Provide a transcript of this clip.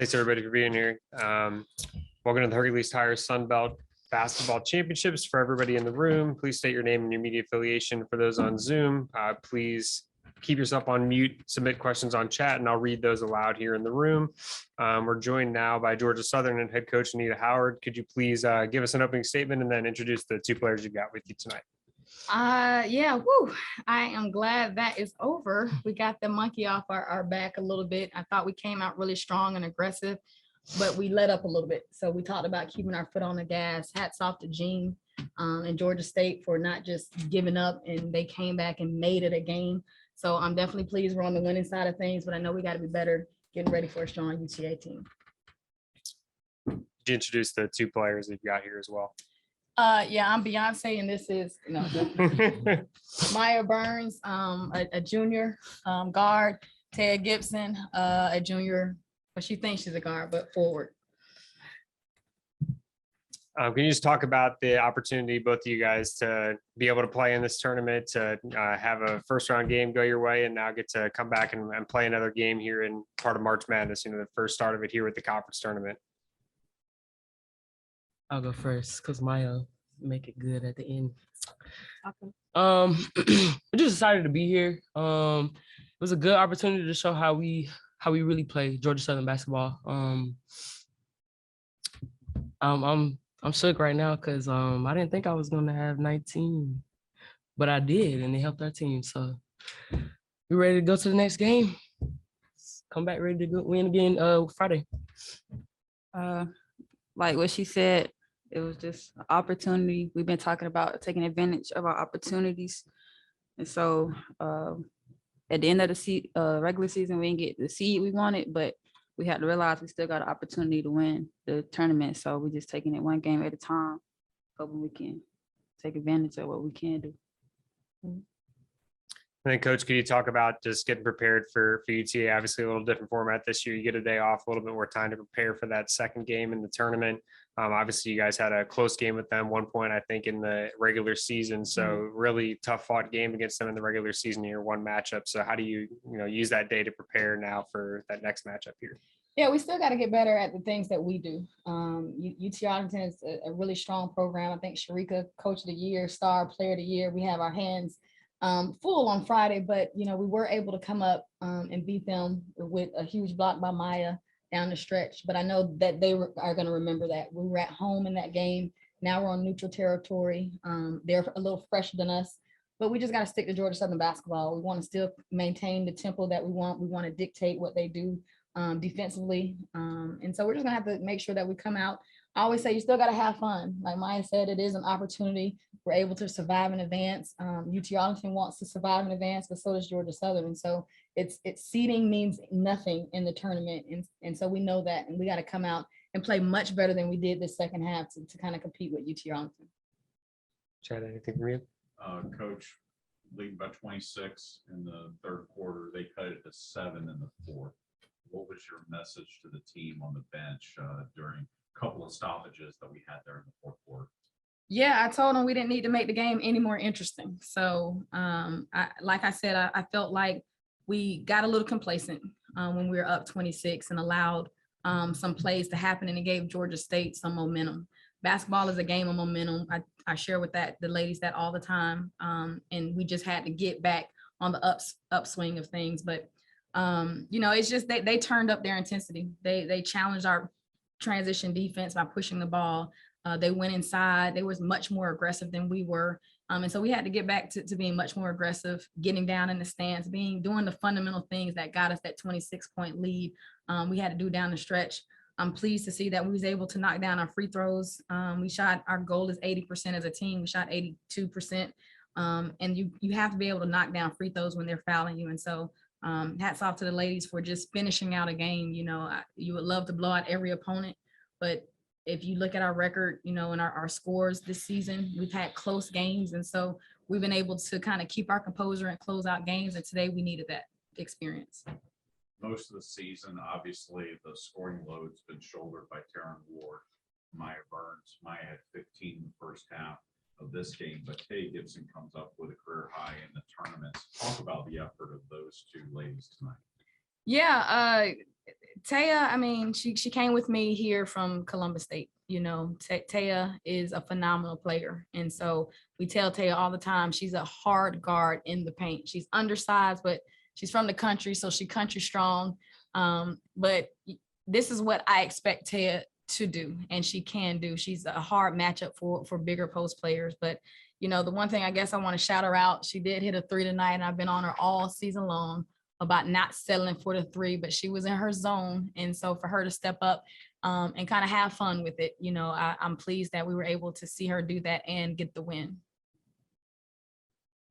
Thanks everybody for being here. Welcome to the Hercules Tires Sun Belt Basketball Championships. For everybody in the room, please state your name and your media affiliation. For those on Zoom, please keep yourself on mute, submit questions on chat, and I'll read those aloud here in the room. We're joined now by Georgia Southern and head coach Anita Howard. Could you please give us an opening statement and then introduce the two players you've got with you tonight? I am glad that is over. We got the monkey off our back a little bit. I thought we came out really strong and aggressive, but we let up a little bit. So we talked about keeping our foot on the gas. Hats off to Gene and Georgia State for not just giving up, and they came back and made it a game. So I'm definitely pleased we're on the winning side of things, but I know we got to be better getting ready for a strong UTA team. Could you introduce the two players that you've got here as well? I'm Beyonce, and this is Maya Burns, a junior guard, Ted Gibson, a junior, but she thinks she's a guard, but forward. Can you just talk about the opportunity, both of you guys, to be able to play in this tournament, to have a first round game go your way, and now get to come back and play another game here in part of March Madness, the first start of it here with the conference tournament? I'll go first because Maya make it good at the end. Okay. We're just excited to be here. It was a good opportunity to show how we really play Georgia Southern basketball. I'm shook right now because I didn't think I was gonna have 19, but I did, and it helped our team. So we're ready to go to the next game. Come back ready to go win again Friday. Like what she said, it was just an opportunity. We've been talking about taking advantage of our opportunities. And so at the end of the regular season, we didn't get the seed we wanted, but we had to realize we still got an opportunity to win the tournament. So we're just taking it one game at a time, hoping we can take advantage of what we can do. And then, Coach, could you talk about just getting prepared for UTA? Obviously, a little different format this year. You get a day off, a little bit more time to prepare for that second game in the tournament. Obviously, you guys had a close game with them, 1 point, I think, in the regular season. So really tough fought game against them in the regular season, year one matchup. So how do you use that day to prepare now for that next matchup here? Yeah, we still got to get better at the things that we do. UT Arlington is a really strong program. I think Sharika, Coach of the Year, Star Player of the Year. We have our hands full on Friday, but we were able to come up and beat them with a huge block by Maya down the stretch. But I know that they are going to remember that. We were at home in that game. Now we're on neutral territory. They're a little fresher than us, but we just got to stick to Georgia Southern basketball. We want to still maintain the tempo that we want. We want to dictate what they do defensively. And so we're just gonna have to make sure that we come out. I always say you still got to have fun. Like Maya said, it is an opportunity. We're able to survive in advance. UT Arlington wants to survive in advance, but so does Georgia Southern. And so it's seeding means nothing in the tournament. And so we know that, and we got to come out and play much better than we did this second half to kind of compete with UT Arlington. Chad, anything from you? Coach, leading by 26 in the third quarter. They cut it to 7 in the fourth. What was your message to the team on the bench during a couple of stoppages that we had there in the fourth quarter? Yeah, I told them we didn't need to make the game any more interesting. So like I said, I felt like we got a little complacent when we were up 26 and allowed some plays to happen, and it gave Georgia State some momentum. Basketball is a game of momentum. I share with the ladies that all the time. And we just had to get back on the upswing of things. But it's just they turned up their intensity. They challenged our transition defense by pushing the ball. They went inside. They was much more aggressive than we were. And so we had to get back to being much more aggressive, getting down in the stands, doing the fundamental things that got us that 26-point lead. We had to do down the stretch. I'm pleased to see that we was able to knock down our free throws. Our goal is 80% as a team. We shot 82%. And you have to be able to knock down free throws when they're fouling you. And so hats off to the ladies for just finishing out a game. You would love to blow out every opponent, but if you look at our record, and our scores this season, we've had close games. And so we've been able to kind of keep our composure and close out games. And today we needed that experience. Most of the season, obviously, the scoring load's been shouldered by Taryn Ward, Maya Burns. Maya had 15 in the first half of this game, but Ted Gibson comes up with a career high in the tournaments. Talk about the effort of those two ladies tonight. Yeah, Taya, I mean, she came with me here from Columbus State. You know, Taya is a phenomenal player. And so we tell Taya all the time, she's a hard guard in the paint. She's undersized, but she's from the country, so she country strong. But this is what I expect Taya to do, and she can do. She's a hard matchup for bigger post players. But you know, the one thing I guess I want to shout her out, she did hit a 3 tonight, and I've been on her all season long about not settling for the 3, but she was in her zone. And so for her to step up and kind of have fun with it, you know, I'm pleased that we were able to see her do that and get the win.